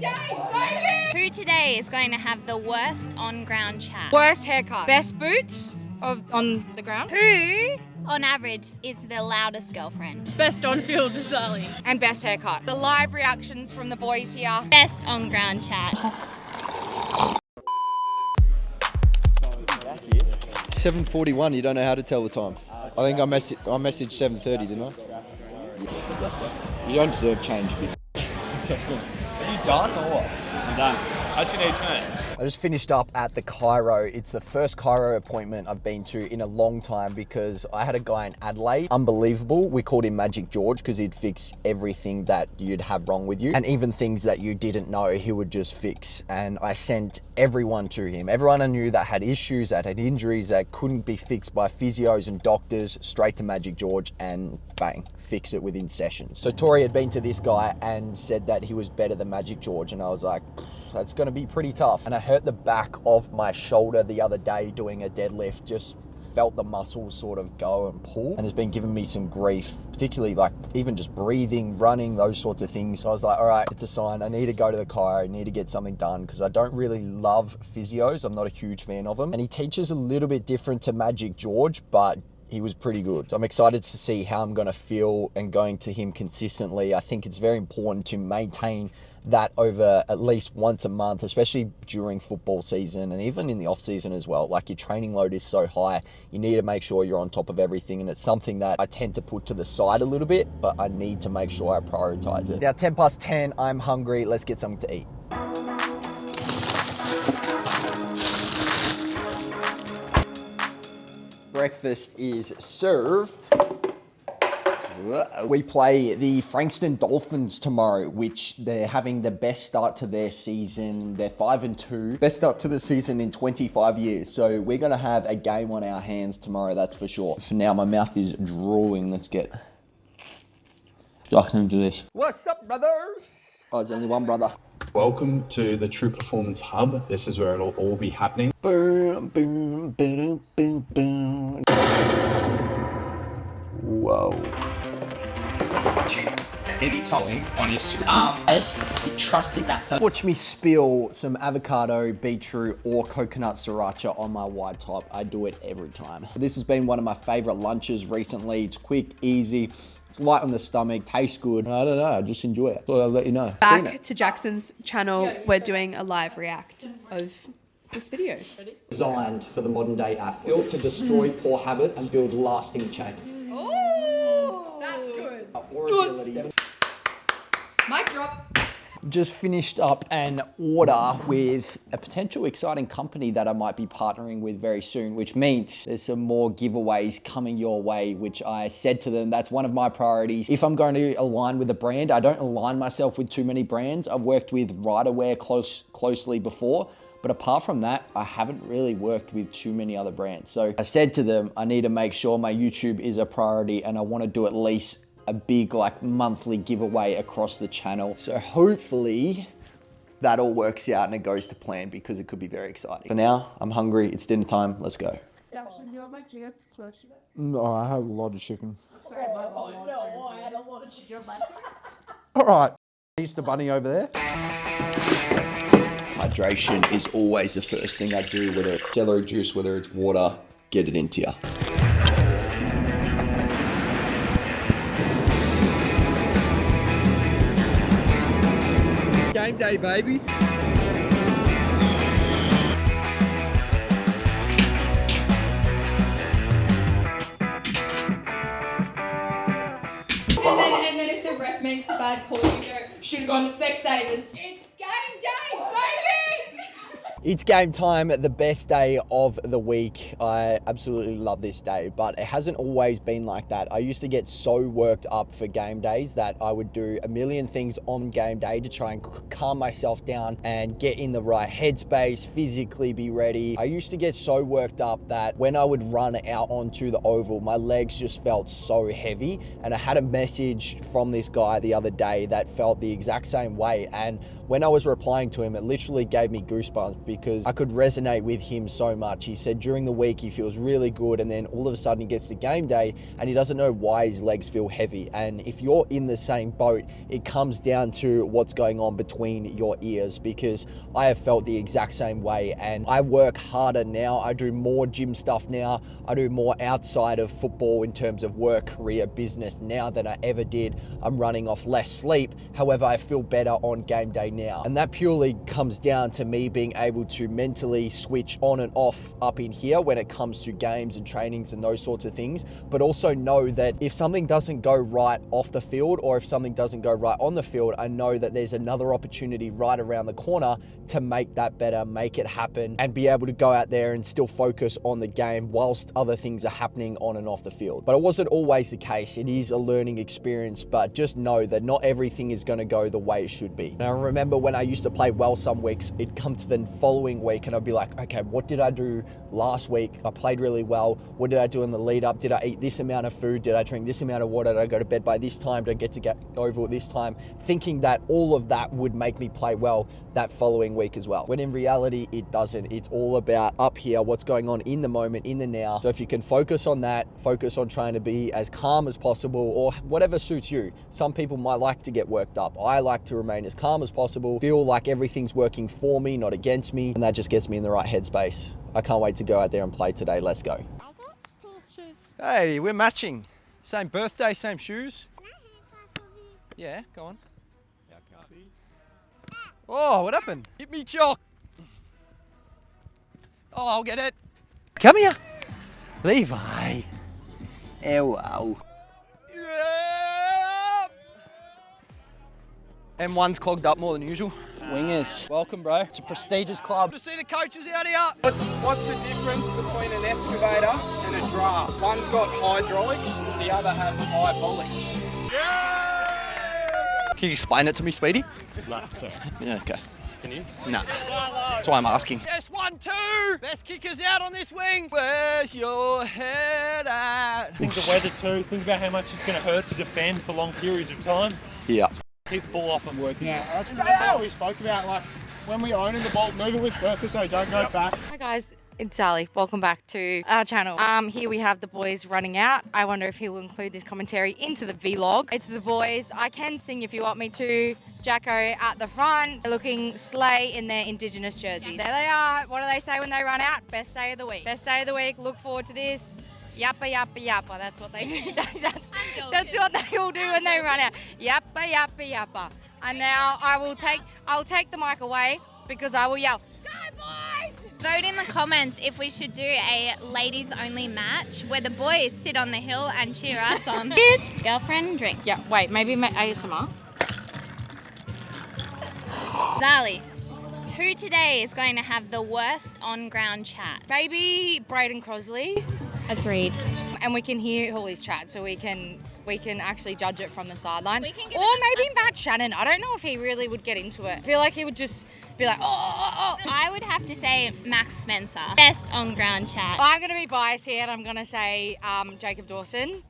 Who today is going to have the worst on-ground chat? Worst haircut. Best boots on the ground. Who, on average, is the loudest girlfriend? Best on-field bizarrely. And best haircut. The live reactions from the boys here. Best on-ground chat. 7:41, you don't know how to tell the time. I think I messaged 7:30, didn't I? You don't deserve change. Are you done or what? I'm done. How do you need change? I just finished up at the chiro. It's the first chiro appointment I've been to in a long time because I had a guy in Adelaide, unbelievable. We called him Magic George because he'd fix everything that you'd have wrong with you. And even things that you didn't know, he would just fix. And I sent everyone to him. Everyone I knew that had issues, that had injuries, that couldn't be fixed by physios and doctors, straight to Magic George and bang, fix it within sessions. So Tori had been to this guy and said that he was better than Magic George. And I was like, that's going to be pretty tough. And I hurt the back of my shoulder the other day doing a deadlift, just felt the muscles sort of go and pull, and has been giving me some grief, particularly like even just breathing, running, those sorts of things. So I was like, all right, it's a sign. I need to go to the chiro, I need to get something done because I don't really love physios. I'm not a huge fan of them. And he teaches a little bit different to Magic George, but he was pretty good. So I'm excited to see how I'm going to feel and going to him consistently. I think it's very important to maintain that over at least once a month, especially during football season and even in the off season as well. Like, your training load is so high, you need to make sure you're on top of everything. And it's something that I tend to put to the side a little bit, but I need to make sure I prioritize it. Now 10:10, I'm hungry. Let's get something to eat. Breakfast is served. We play the Frankston Dolphins tomorrow, which they're having the best start to their season. They're 5-2. Best start to the season in 25 years. So we're going to have a game on our hands tomorrow, that's for sure. For now, my mouth is drooling. Let's get stuck into this. What's up, brothers? Oh, there's only one brother. Welcome to the True Performance Hub. This is where it'll all be happening. Boom, boom, boom, boom, boom. Whoa. Heavy topping on your trusted that. Watch me spill some avocado, beetroot, or coconut sriracha on my white top. I do it every time. This has been one of my favorite lunches recently. It's quick, easy, it's light on the stomach, tastes good. I don't know, I just enjoy it. So I'll let you know. Back to Jackson's channel, we're doing a live react of this video. Designed for the modern day athlete. Built to destroy poor habits and build lasting change. Oh, that's good. Mic drop. Just finished up an order with a potential exciting company that I might be partnering with very soon, which means there's some more giveaways coming your way, which I said to them, that's one of my priorities. If I'm going to align with a brand, I don't align myself with too many brands. I've worked with Riderwear closely before, but apart from that, I haven't really worked with too many other brands. So I said to them, I need to make sure my YouTube is a priority and I want to do at least a big like monthly giveaway across the channel. So hopefully that all works out and it goes to plan because it could be very exciting. For now, I'm hungry. It's dinner time. Let's go. No, I have a lot of chicken. Sorry, no, I had a lot of chicken. All right. Easter bunny over there. Hydration is always the first thing I do, whether it's celery juice, whether it's water, get it into you. Game day, baby. And then if the ref makes a bad call, you go, should have gone to Specsavers. It's game day, baby! It's game time, the best day of the week. I absolutely love this day, but it hasn't always been like that. I used to get so worked up for game days that I would do a million things on game day to try and calm myself down and get in the right headspace, physically be ready. I used to get so worked up that when I would run out onto the oval, my legs just felt so heavy. And I had a message from this guy the other day that felt the exact same way. And when I was replying to him, it literally gave me goosebumps because I could resonate with him so much. He said during the week he feels really good, and then all of a sudden he gets to game day and he doesn't know why his legs feel heavy. And if you're in the same boat, it comes down to what's going on between your ears, because I have felt the exact same way, and I work harder now. I do more gym stuff now. I do more outside of football in terms of work, career, business now than I ever did. I'm running off less sleep. However, I feel better on game day now. And that purely comes down to me being able to mentally switch on and off up in here when it comes to games and trainings and those sorts of things, but also know that if something doesn't go right off the field, or if something doesn't go right on the field, I know that there's another opportunity right around the corner to make that better, make it happen, and be able to go out there and still focus on the game whilst other things are happening on and off the field. But it wasn't always the case. It is a learning experience, but just know that not everything is going to go the way it should be. And I remember when I used to play well some weeks, it'd come to the following week and I'd be like, okay, what did I do last week? I played really well. What did I do in the lead up? Did I eat this amount of food? Did I drink this amount of water? Did I go to bed by this time? Did I get over this time? Thinking that all of that would make me play well that following week as well. When in reality, it doesn't. It's all about up here, what's going on in the moment, in the now. So if you can focus on that, focus on trying to be as calm as possible, or whatever suits you. Some people might like to get worked up. I like to remain as calm as possible, feel like everything's working for me, not against me, and that just gets me in the right headspace. I can't wait to go out there and play today. Let's go. Hey, we're matching. Same birthday, same shoes. Yeah, go on. Oh, what happened? Hit me, chalk. Oh, I'll get it. Come here. Levi. Hello. Yeah. M1's clogged up more than usual. Wingers. Welcome, bro. It's a prestigious club. To see the coaches out here. What's the difference between an excavator and a draft? One's got hydraulics, the other has hydraulics. Can you explain it to me, Speedy? No, sorry. Yeah, okay. Can you? Nah. That's why I'm asking. Yes, 1-2. Best kickers out on this wing. Where's your head at? Think the weather too. Think about how much it's going to hurt to defend for long periods of time. Yeah. Keep the ball off and working. Yeah, that's what we spoke about. Like when we own the ball, move it with purpose so don't go back. Hi guys, it's Sally. Welcome back to our channel. Here we have the boys running out. I wonder if he will include this commentary into the vlog. It's the boys. I can sing if you want me to. Jacko at the front, looking slay in their Indigenous jerseys. There they are. What do they say when they run out? Best day of the week. Best day of the week. Look forward to this. Yappa, yappa, yappa. That's what they do. that's what they all do when they run out. Yappa, yappa, yappa. And now I'll take the mic away because I will yell, "Go boys!" Vote in the comments if we should do a ladies only match where the boys sit on the hill and cheer us on. Cheers. Girlfriend drinks. Yeah, wait, maybe ASMR. Zali, who today is going to have the worst on-ground chat? Maybe Braden Crosley. Agreed. And we can hear Hooley's chat, so we can actually judge it from the sideline. We can get Or maybe Matt Shannon. I don't know if he really would get into it. I feel like he would just be like, oh. I would have to say Max Spencer. Best on-ground chat. I'm going to be biased here and I'm going to say Jacob Dawson.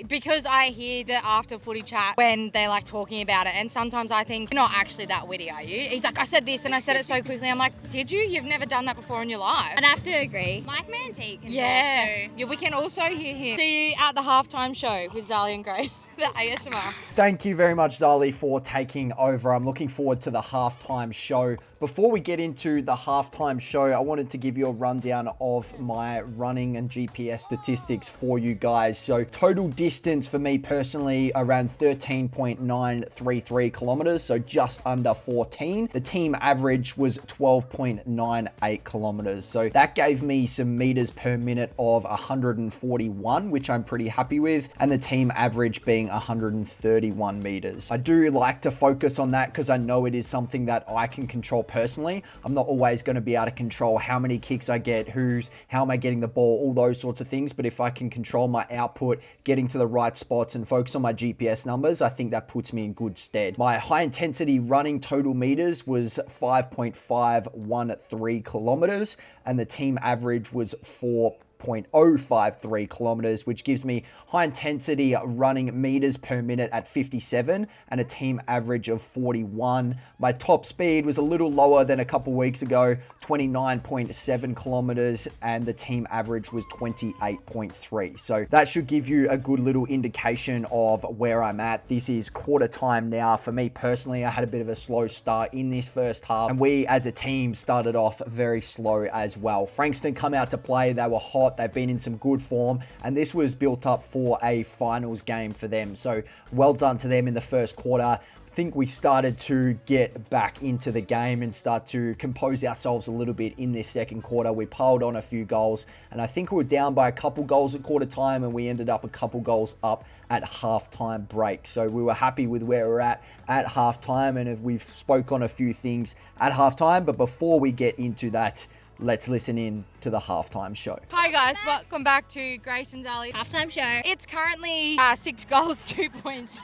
Because I hear the after footy chat when they're like talking about it, and sometimes I think, you're not actually that witty, are you? He's like, I said this and I said it so quickly. I'm like, did you? You've never done that before in your life. I'd have to agree. Mike Manteague can talk too. Yeah, we can also hear him. See you at the halftime show with Zali and Grace, the ASMR. Thank you very much, Zali, for taking over. I'm looking forward to the halftime show. Before we get into the halftime show, I wanted to give you a rundown of my running and GPS statistics for you guys. So total distance for me personally, around 13.933 kilometers, so just under 14. The team average was 12.98 kilometers. So that gave me some meters per minute of 141, which I'm pretty happy with, and the team average being 131 meters. I do like to focus on that because I know it is something that I can control personally. I'm not always going to be able to control how many kicks I get, how am I getting the ball, all those sorts of things. But if I can control my output, getting to the right spots and focus on my GPS numbers, I think that puts me in good stead. My high intensity running total meters was 5.513 kilometers and the team average was 4 0.053 kilometers, which gives me high intensity running meters per minute at 57 and a team average of 41. My top speed was a little lower than a couple weeks ago, 29.7 kilometers, and the team average was 28.3. So that should give you a good little indication of where I'm at. This is quarter time now. For me personally, I had a bit of a slow start in this first half, and we as a team started off very slow as well. Frankston come out to play. They were hot. They've been in some good form, and this was built up for a finals game for them. So well done to them in the first quarter. I think we started to get back into the game and start to compose ourselves a little bit in this second quarter. We piled on a few goals, and I think we were down by a couple goals at quarter time, and we ended up a couple goals up at halftime break. So we were happy with where we're at halftime, and we've spoke on a few things at halftime. But before we get into that, let's listen in to the halftime show. Hi guys, welcome back to Grayson's Alley Halftime show. It's currently 6 goals, 2 points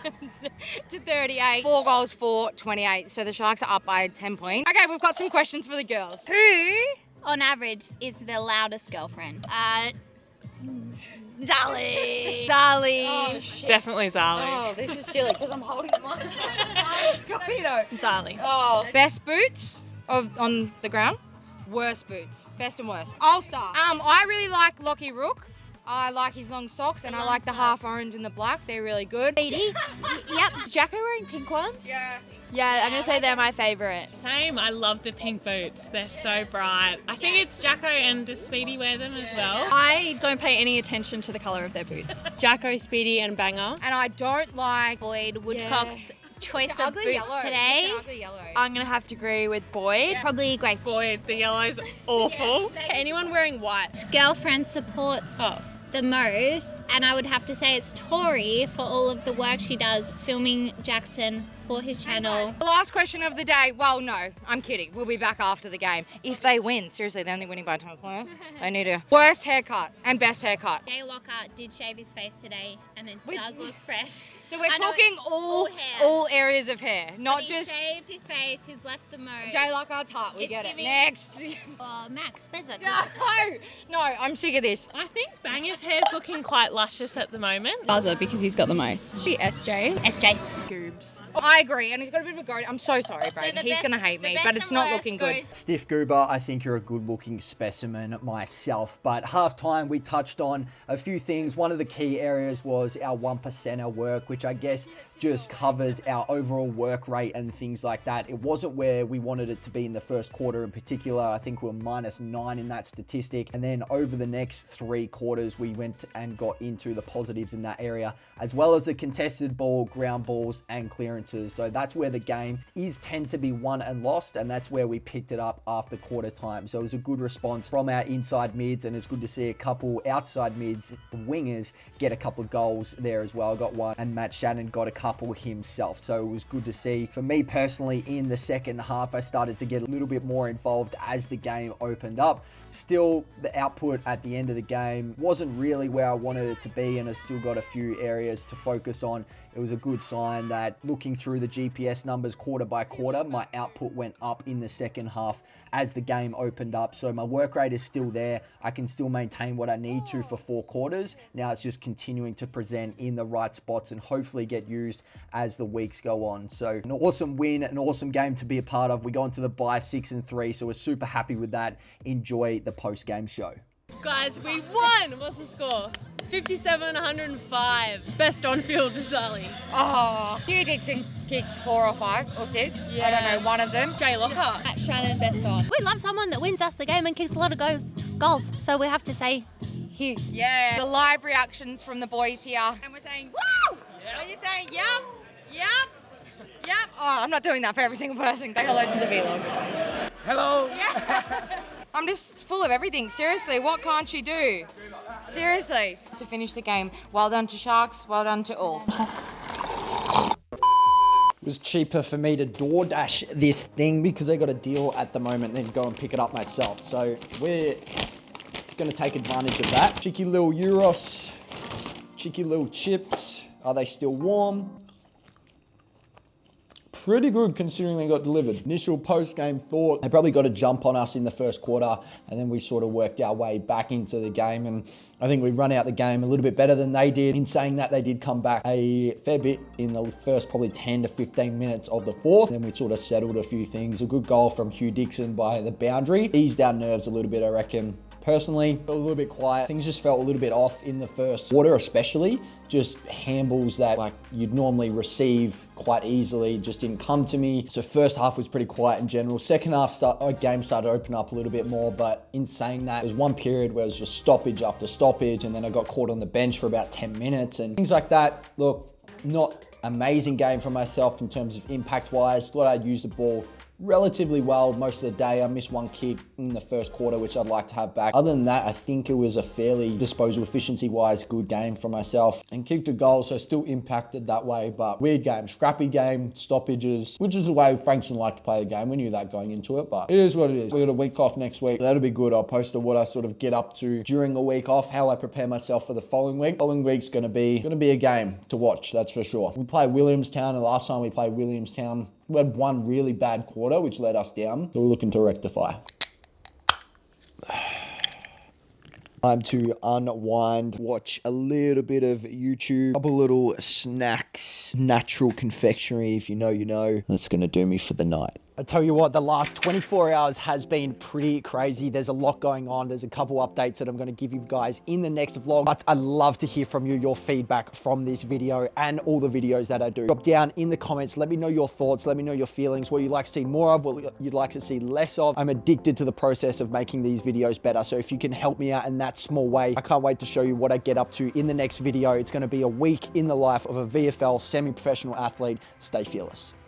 to 38. 4 goals for 28. So the Sharks are up by 10 points. Okay, we've got some questions for the girls. Who, on average, is the loudest girlfriend? Zali. Zali. Oh, shit. Definitely Zali. Oh, this is silly because I'm holding the microphone. Zali. Oh, best boots on the ground. Worst boots. Best and worst. I'll start. I really like Lockie Rook. I like his long socks, and I like the half orange and the black. They're really good. Beatty. Yep. Is Jacko wearing pink ones? Yeah. Yeah, I'm going to say they're my favourite. Same, I love the pink boots. They're so bright. I think it's Jacko, and does Speedy wear them as well? I don't pay any attention to the colour of their boots. Jacko, Speedy and Banger. And I don't like Boyd Woodcock's choice It's an of ugly boots yellow. today. It's an ugly yellow. I'm going to have to agree with Boyd. Probably Grace. Boyd, the yellow's awful. Anyone wearing white? Girlfriend supports the most, and I would have to say it's Tori for all of the work she does filming Jackson for his channel. The last question of the day. Well, no, I'm kidding. We'll be back after the game. If they win, seriously, they're only winning by 10 points. They need a worst haircut and best haircut. Jay Lockhart did shave his face today, and it does look fresh. So we're I know talking it's all hair. areas of hair, not He just shaved his face, he's left the mode. Jay Lockhart's heart. We It's get giving- it. Next. Oh, Max Spencer. No, I'm sick of this. I think Banger's hair's looking quite luscious at the moment. Buzzer, because he's got the most. Be SJ. SJ. Goobs. I agree, and he's got a bit of a goat. I'm so sorry, Brayden. He's going to hate me, but it's not looking good. Stiff Goober, I think you're a good looking specimen myself. But halftime, we touched on a few things. One of the key areas was our 1%er work, which I guess just covers our overall work rate and things like that. It wasn't where we wanted it to be in the first quarter in particular. I think we were -9 in that statistic. And then over the next 3 quarters, we went and got into the positives in that area, as well as the contested ball, ground balls, and clearances. So that's where the game tend to be won and lost, and that's where we picked it up after quarter time. So it was a good response from our inside mids, and it's good to see a couple outside mids, wingers, get a couple of goals there as well. I got one, and Matt Shannon got a couple himself. So it was good to see. For me personally, in the second half, I started to get a little bit more involved as the game opened up. Still, the output at the end of the game wasn't really where I wanted it to be, and I still got a few areas to focus on. It was a good sign that looking through the GPS numbers quarter by quarter, my output went up in the second half as the game opened up. So my work rate is still there. I can still maintain what I need to for 4 quarters. Now it's just continuing to present in the right spots and hopefully get used as the weeks go on. So an awesome win, an awesome game to be a part of. We go into the bye 6-3, so we're super happy with that. Enjoy the post-game show. Guys, we won! What's the score? 57-105. Best on-field for Zali. Oh, Hugh Dixon kicked 4 or 5 or 6. I don't know, one of them. Jay Lockhart. Matt Shannon, best on. We love someone that wins us the game and kicks a lot of goals. So we have to say, Hugh. Yeah. The live reactions from the boys here. And we're saying, woo! Yep. And you're saying, yep, yep, yep. Oh, I'm not doing that for every single person. Say hello to the vlog. Hello. Yeah. I'm just full of everything. Seriously, what can't you do? Seriously. To finish the game, well done to Sharks, well done to all. It was cheaper for me to DoorDash this thing because I got a deal at the moment than go and pick it up myself. So we're going to take advantage of that. Cheeky little Euros, cheeky little chips. Are they still warm? pretty good considering they got delivered. Initial post-game thought, they probably got a jump on us in the first quarter, and then we sort of worked our way back into the game, and I think we run out the game a little bit better than they did. In saying that, they did come back a fair bit in the first probably 10 to 15 minutes of the fourth. Then we sort of settled a few things. A good goal from Hugh Dixon by the boundary. Eased our nerves a little bit, I reckon. Personally, a little bit quiet. Things just felt a little bit off in the first quarter, especially. Just handballs that like you'd normally receive quite easily just didn't come to me. So first half was pretty quiet in general. Second half, game started to open up a little bit more, but in saying that, there was one period where it was just stoppage after stoppage, and then I got caught on the bench for about 10 minutes and things like that. Look, not amazing game for myself in terms of impact-wise. Thought I'd use the ball relatively well most of the day. I missed one kick in the first quarter, which I'd like to have back. Other than that, I think it was a fairly disposal efficiency-wise good game for myself, and kicked a goal, so still impacted that way, but weird game, scrappy game, stoppages, which is the way Frankston liked to play the game. We knew that going into it, but it is what it is. We got a week off next week. That'll be good. I'll post what I sort of get up to during a week off, how I prepare myself for the following week. Following week's gonna be a game to watch, that's for sure. We play Williamstown, and last time we played Williamstown, we had one really bad quarter, which let us down. So we're looking to rectify. Time to unwind, watch a little bit of YouTube, a couple little snacks, natural confectionery, if you know, you know. That's gonna do me for the night. I tell you what, the last 24 hours has been pretty crazy. There's a lot going on. There's a couple updates that I'm going to give you guys in the next vlog, but I'd love to hear from you, your feedback from this video and all the videos that I do. Drop down in the comments. Let me know your thoughts. Let me know your feelings, what you'd like to see more of, what you'd like to see less of. I'm addicted to the process of making these videos better. So if you can help me out in that small way, I can't wait to show you what I get up to in the next video. It's going to be a week in the life of a VFL semi-professional athlete. Stay fearless.